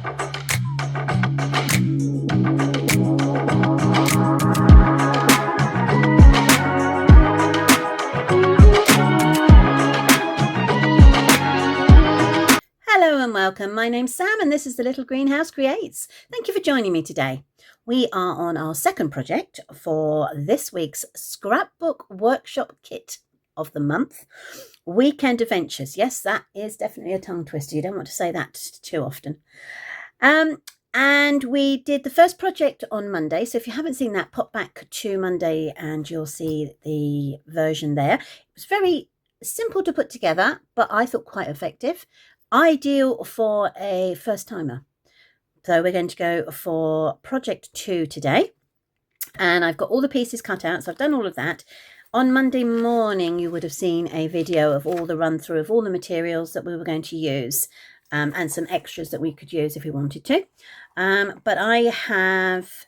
Hello and welcome. My name's Sam and this is the Little Greenhouse Creates. Thank you for joining me today. We are on our second project for this week's Scrapbook Workshop Kit of the month, Weekend Adventures. Yes, that is definitely a tongue twister. You don't want to say that too often. And we did the first project on Monday. So if you haven't seen that, pop back to Monday and you'll see the version there. It was very simple to put together, but I thought quite effective. Ideal for a first timer. So we're going to go for project 2 today. And I've got all the pieces cut out. So I've done all of that. On Monday morning, you would have seen a video of all the run through of all the materials that we were going to use. And some extras that we could use if we wanted to. But I have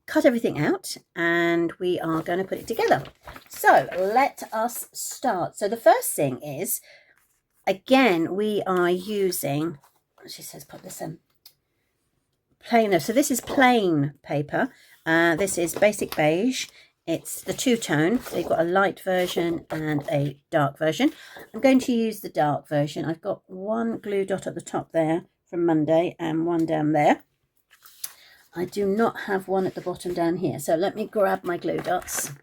cut everything out and we are going to put it together. So let us start. So the first thing is, again, we are using, she says put this in, plainer. So this is plain paper. This is basic beige. It's the two-tone, so you've got a light version and a dark version. I'm going to use the dark version. I've got one glue dot at the top there from Monday and one down there. I do not have one at the bottom down here, so let me grab my glue dots.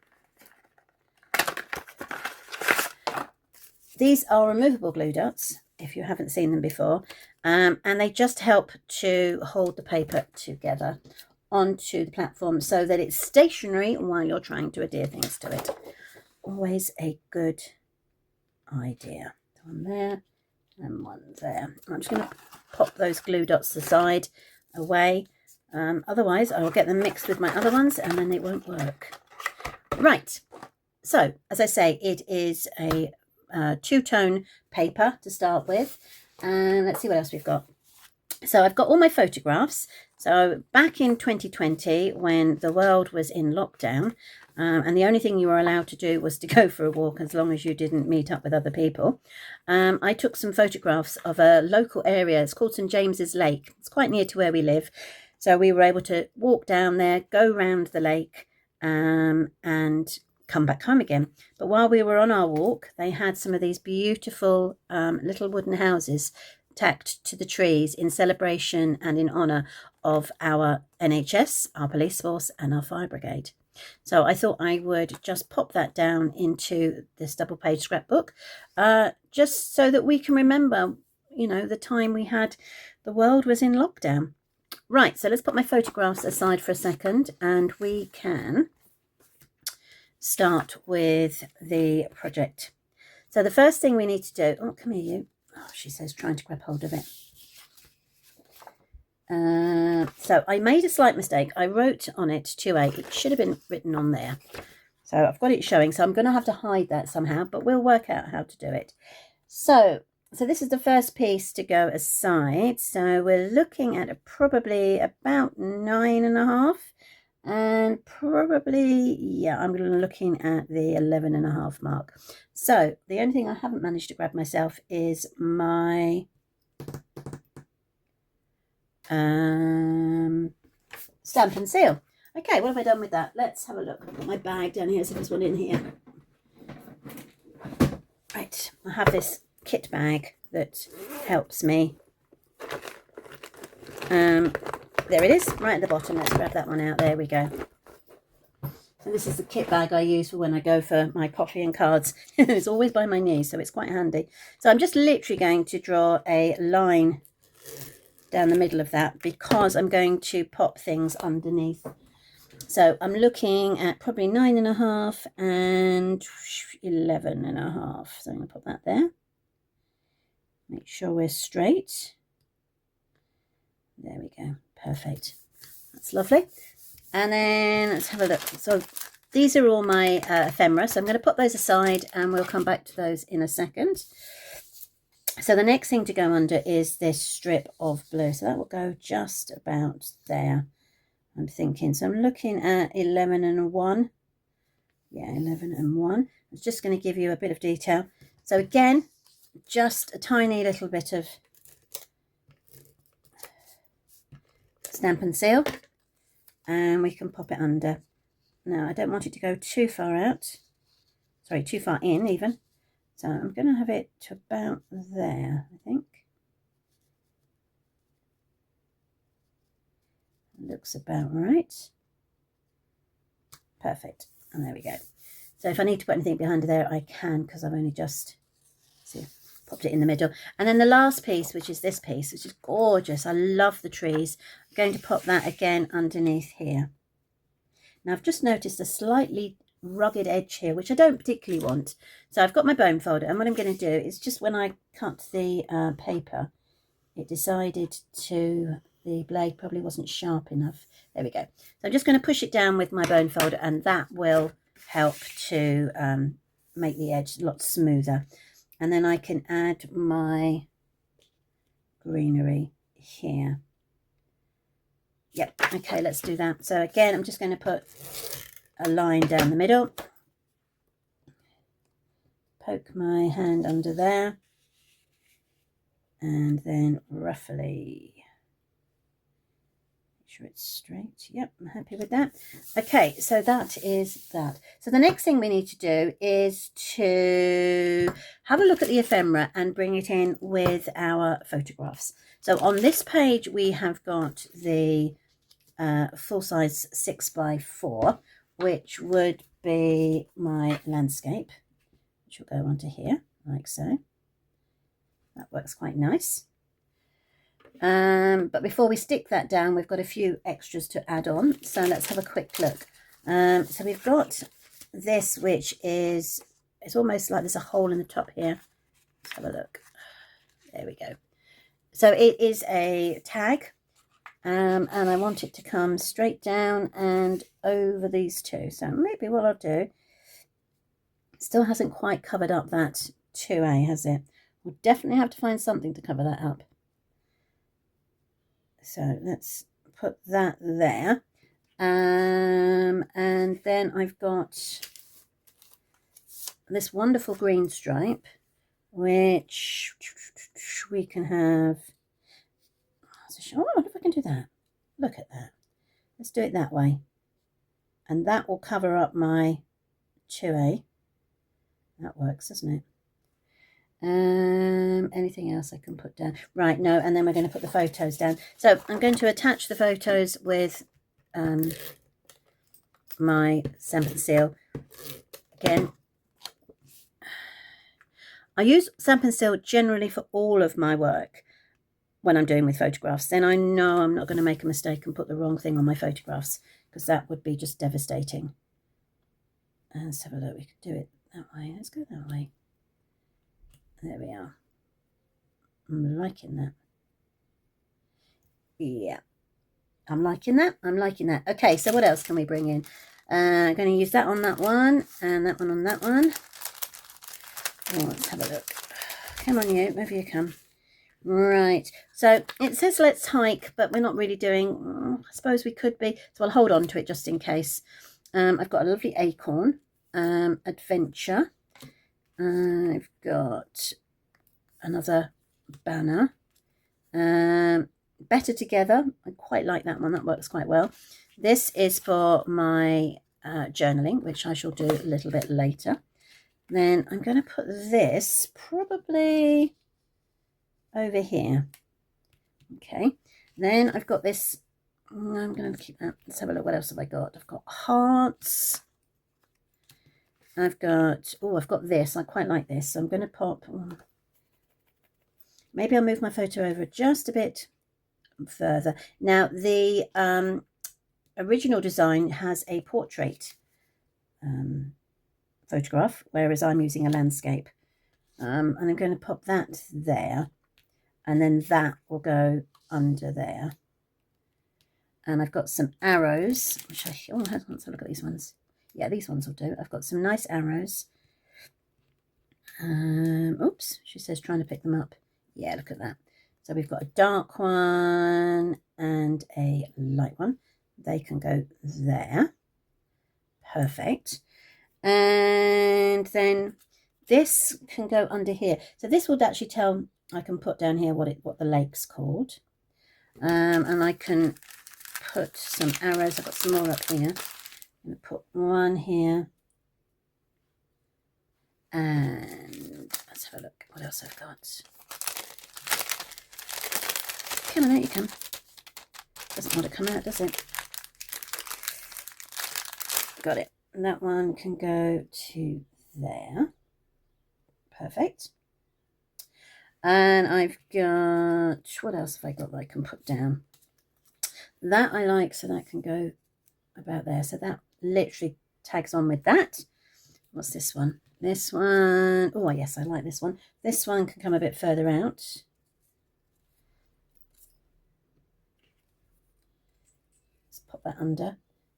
These are removable glue dots, if you haven't seen them before, and they just help to hold the paper together onto the platform so that it's stationary while you're trying to adhere things to it. Always a good idea. One there and one there. I'm just going to pop those glue dots aside, away. Otherwise, I will get them mixed with my other ones and then it won't work. Right. So, as I say, it is a two-tone paper to start with. And let's see what else we've got. So I've got all my photographs. So back in 2020, when the world was in lockdown, and the only thing you were allowed to do was to go for a walk as long as you didn't meet up with other people, I took some photographs of a local area. It's called St James's Lake. It's quite near to where we live. So we were able to walk down there, go round the lake, and come back home again. But while we were on our walk, they had some of these beautiful little wooden houses tacked to the trees in celebration and in honour of our NHS, our police force and our fire brigade. So I thought I would just pop that down into this double page scrapbook, just so that we can remember, you know, the time we had, the world was in lockdown. Right, so let's put my photographs aside for a second and we can start with the project. So the first thing we need to do, oh, come here you. Oh, she says, trying to grab hold of it. So I made a slight mistake. I wrote on it 2A. It should have been written on there. So I've got it showing. So I'm going to have to hide that somehow, but we'll work out how to do it. So this is the first piece to go aside. So we're looking at probably about 9.5. And probably, yeah, I'm looking at the 11.5 mark. So the only thing I haven't managed to grab myself is my stamp and seal. Okay, what have I done with that? Let's have a look. I've got my bag down here, so there's one in here. Right, I have this kit bag that helps me. There it is, right at the bottom. Let's grab that one out. There we go. So this is the kit bag I use for when I go for my coffee and cards. It's always by my knee, so it's quite handy. So I'm just literally going to draw a line down the middle of that because I'm going to pop things underneath. So I'm looking at probably 9.5 and 11.5. So I'm going to put that there. Make sure we're straight. There we go. Perfect. That's lovely. And then let's have a look. So these are all my ephemera. So I'm going to put those aside and we'll come back to those in a second. So the next thing to go under is this strip of blue. So that will go just about there, I'm thinking. So I'm looking at 11.1. Yeah, 11.1. It's just going to give you a bit of detail. So again, just a tiny little bit of stamp and seal, and we can pop it under. Now I don't want it to go too far out, sorry, too far in even, so I'm going to have it to about there, I think. Looks about right. Perfect. And there we go. So if I need to put anything behind there, I can, because I've only just, see, popped it in the middle. And then the last piece, which is this piece, which is gorgeous. I love the trees. I'm going to pop that again underneath here. Now I've just noticed a slightly rugged edge here, which I don't particularly want. So I've got my bone folder, and what I'm going to do is just when I cut the paper, it decided to, the blade probably wasn't sharp enough. There we go. So I'm just going to push it down with my bone folder, and that will help to make the edge a lot smoother. And then I can add my greenery here. Yep, okay, let's do that. So again, I'm just going to put a line down the middle, poke my hand under there, and then roughly make sure it's straight. Yep, I'm happy with that. Okay, so that is that. So the next thing we need to do is to have a look at the ephemera and bring it in with our photographs. So on this page we have got the full-size 6x4, which would be my landscape, which will go onto here like so. That works quite nice. But before we stick that down, we've got a few extras to add on. So let's have a quick look. So we've got this, which is, it's almost like there's a hole in the top here. Let's have a look. There we go. So it is a tag. And I want it to come straight down and over these two. So maybe what I'll do, still hasn't quite covered up that 2A, has it? We'll definitely have to find something to cover that up. So let's put that there. And then I've got this wonderful green stripe, which we can have. Oh, I wonder if I can do that. Look at that. Let's do it that way. And that will cover up my 2A. That works, doesn't it? Anything else I can put down? Right, no, and then we're going to put the photos down. So I'm going to attach the photos with my stamp and seal. Again, I use stamp and seal generally for all of my work when I'm doing with photographs. Then I know I'm not going to make a mistake and put the wrong thing on my photographs, because that would be just devastating. And let's have a look. We could do it that way. Let's go that way. There we are. I'm liking that. Yeah, I'm liking that. I'm liking that. Okay, so what else can we bring in? I'm going to use that on that one and that one on that one. Oh, let's have a look. Come on, you. Over you come. Right. So it says let's hike, but we're not really doing. I suppose we could be. So I'll hold on to it just in case. I've got a lovely acorn. Adventure. I've got another banner. Better Together. I quite like that one. That works quite well. This is for my journaling, which I shall do a little bit later. Then I'm going to put this probably over here. Okay. Then I've got this. I'm going to keep that. Let's have a look. What else have I got? I've got hearts. I've got, oh, I've got this. I quite like this. So I'm going to pop, maybe I'll move my photo over just a bit further. Now, the original design has a portrait photograph, whereas I'm using a landscape. And I'm going to pop that there. And then that will go under there. And I've got some arrows, which let's have a look at these ones. Yeah, these ones will do. I've got some nice arrows. Oops, she says trying to pick them up. Yeah, look at that. So we've got a dark one and a light one. They can go there. Perfect. And then this can go under here. So this would actually tell, I can put down here what the lake's called. And I can put some arrows. I've got some more up here. I'm going to put one here. And let's have a look what else I've got. Come on out, you come. Doesn't want to come out, does it? Got it. And that one can go to there. Perfect. And I've got, what else have I got that I can put down? That I like, so that can go about there. So that literally tags on with that. What's this one? This one, oh yes, I like this one. This one can come a bit further out. Let's pop that under.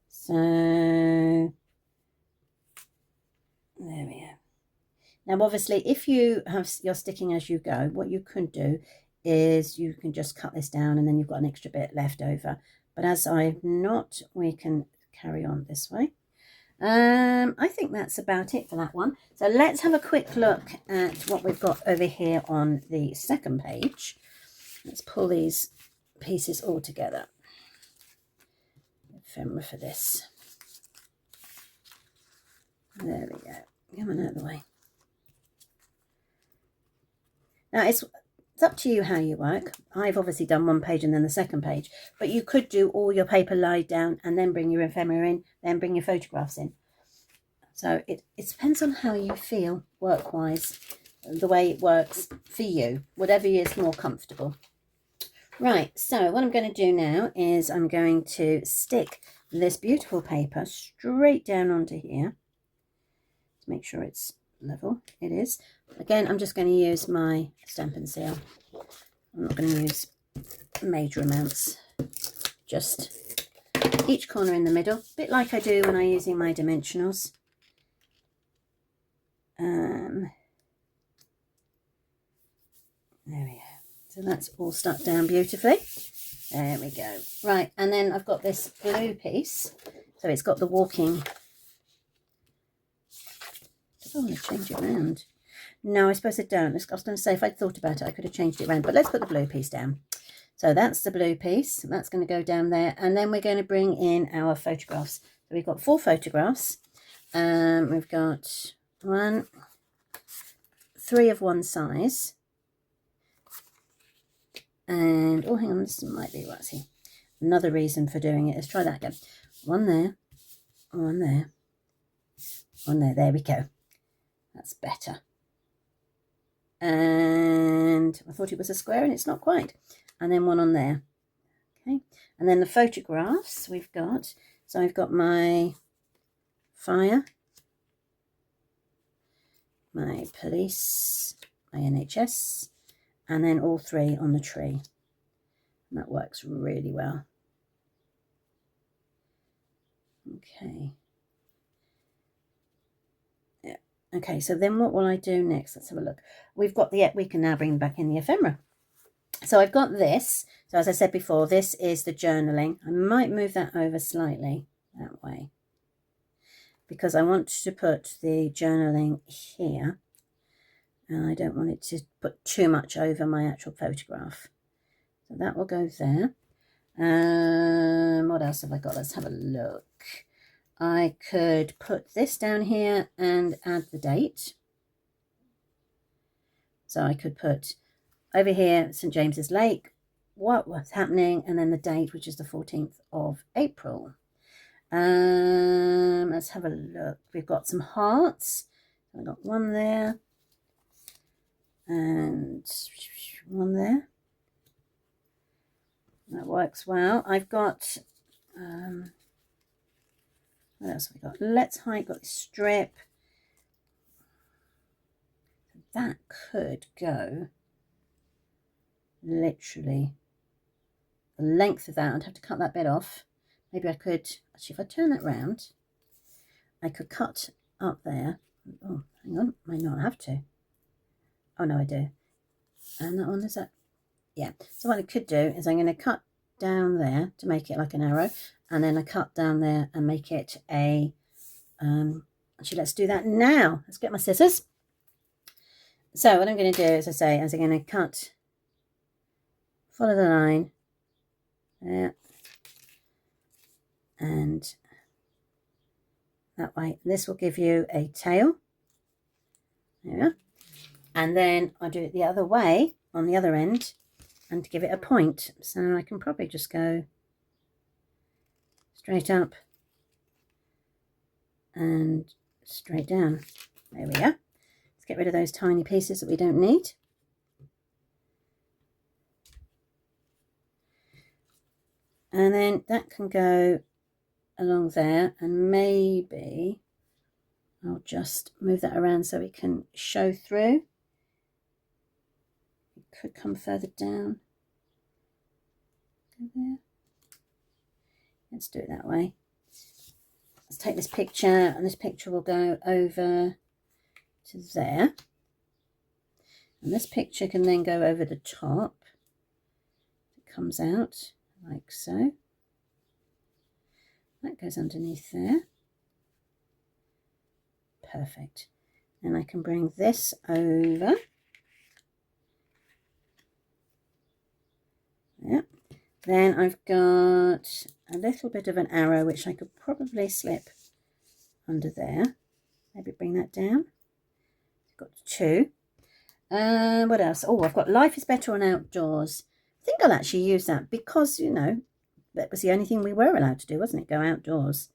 So there we go. Now obviously if you're sticking as you go, what you can do is you can just cut this down and then you've got an extra bit left over. But as I'm not, we can carry on this way. I think that's about it for that one. So let's have a quick look at what we've got over here on the second page. Let's pull these pieces all together. Ephemera for this. There we go. Come on out of the way. Now it's up to you how you work. I've obviously done one page and then the second page, but you could do all your paper laid down and then bring your ephemera in, then bring your photographs in. So it depends on how you feel work-wise, the way it works for you, whatever is more comfortable. Right, so what I'm going to do now is I'm going to stick this beautiful paper straight down onto here. To make sure it's level. It is. Again, I'm just going to use my Stampin' Seal. I'm not going to use major amounts. Just each corner in the middle, a bit like I do when I'm using my dimensionals. There we go. So that's all stuck down beautifully. There we go. Right, and then I've got this blue piece. So it's got the walking. I don't want to change it around. No, I suppose I don't. I was going to say, if I'd thought about it, I could have changed it around. But let's put the blue piece down. So that's the blue piece. That's going to go down there. And then we're going to bring in our photographs. So we've got 4 photographs. We've got 3 of one size. And, oh, hang on, this might be, what's he? Another reason for doing it. Let's try that again. 1 there, 1 there, 1 there. There we go. That's better. And I thought it was a square and it's not quite. And then 1 on there. Okay. And then the photographs we've got. So I've got my fire, my police, my NHS, and then all 3 on the tree. And that works really well. Okay. Yeah. Okay, so then what will I do next? Let's have a look. We've got we can now bring back in the ephemera. So I've got this. So as I said before, this is the journaling. I might move that over slightly that way, because I want to put the journaling here. And I don't want it to put too much over my actual photograph. So that will go there. What else have I got? Let's have a look. I could put this down here and add the date. So I could put over here, St. James's Lake, what was happening, and then the date, which is the 14th of April. Let's have a look. We've got some hearts. I've got 1 there. And 1 there. That works well. I've got, what else have we got? Let's Hike, got this strip. That could go literally the length of that. I'd have to cut that bit off. Maybe I could, actually, if I turn that round, I could cut up there. Oh, hang on, might not have to. Oh, no, I do. And that one, is that? Yeah. So what I could do is I'm going to cut down there to make it like an arrow. And then I cut down there and make it a, actually, let's do that now. Let's get my scissors. So what I'm going to do, as I say, is I'm going to cut, follow the line. Yeah. and that way. This will give you a tail. Yeah. And then I do it the other way on the other end and give it a point. So I can probably just go straight up and straight down. There we go. Let's get rid of those tiny pieces that we don't need. And then that can go along there, and maybe I'll just move that around so it can show through. It could come further down. Go there. Let's do it that way. Let's take this picture, and this picture will go over to there. And this picture can then go over the top. It comes out like so. That goes underneath there. Perfect. And I can bring this over. Yeah. Then I've got a little bit of an arrow which I could probably slip under there. Maybe bring that down. Got 2. What else? Oh, I've got life is better on outdoors. I think I'll actually use that because, you know, that was the only thing we were allowed to do, wasn't it? Go outdoors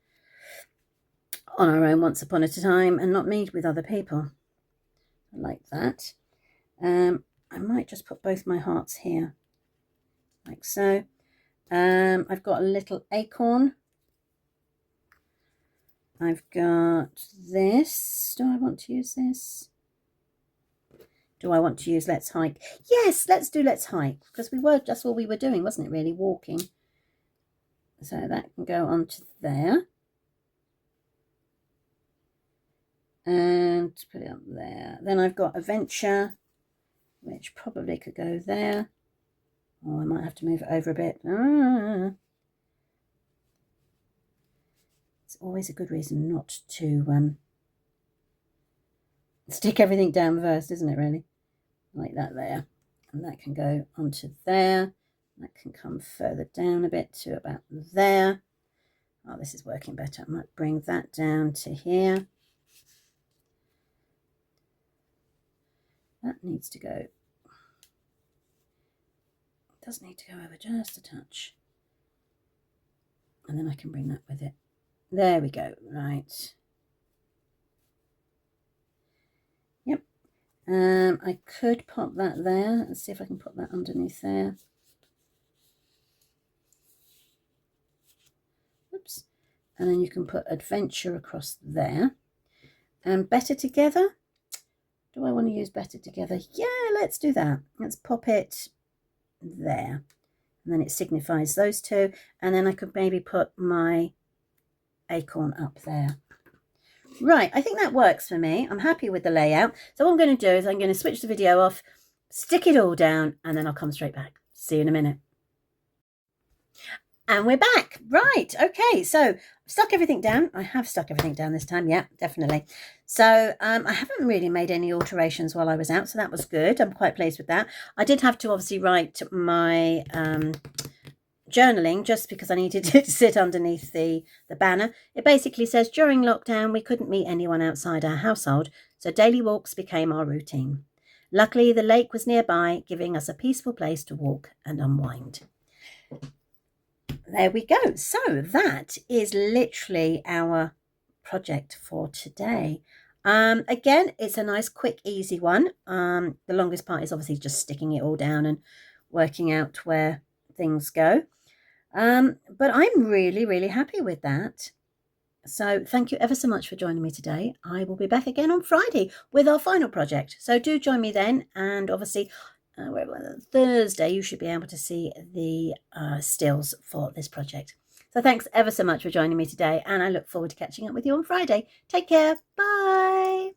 on our own once upon a time and not meet with other people. I like that. I might just put both my hearts here, like so. I've got a little acorn. I've got this. Do I want to use this? Do I want to use let's hike? Yes, let's do let's hike, because that's all we were doing, wasn't it, really, walking. So that can go onto there. And put it up there. Then I've got adventure, which probably could go there. Oh, I might have to move it over a bit. It's always a good reason not to stick everything down first, isn't it, really? Like that there. And that can go onto there. That can come further down a bit to about there. Oh, this is working better. I might bring that down to here. That needs to go. It does need to go over just a touch. And then I can bring that with it. There we go. Right. Yep. I could pop that there. Let's see if I can put that underneath there. Oops. And then you can put adventure across there. And better together. Do I want to use better together? Yeah, let's do that. Let's pop it there. And then it signifies those two. And then I could maybe put my acorn up there. Right, I think that works for me. I'm happy with the layout. So what I'm going to do is I'm going to switch the video off, stick it all down, and then I'll come straight back. See you in a minute. And we're back. Right, okay, so I've stuck everything down. I have stuck everything down this time, yeah, definitely. So I haven't really made any alterations while I was out, so that was good. I'm quite pleased with that. I did have to obviously write my journaling just because I needed to sit underneath the banner. It basically says, during lockdown, we couldn't meet anyone outside our household, so daily walks became our routine. Luckily, the lake was nearby, giving us a peaceful place to walk and unwind. There we go. So that is literally our project for today. Again, it's a nice, quick, easy one. The longest part is obviously just sticking it all down and working out where things go. But I'm really, really happy with that. So thank you ever so much for joining me today. I will be back again on Friday with our final project. So do join me then. And obviously, Thursday, you should be able to see the stills for this project. So thanks ever so much for joining me today. And I look forward to catching up with you on Friday. Take care. Bye.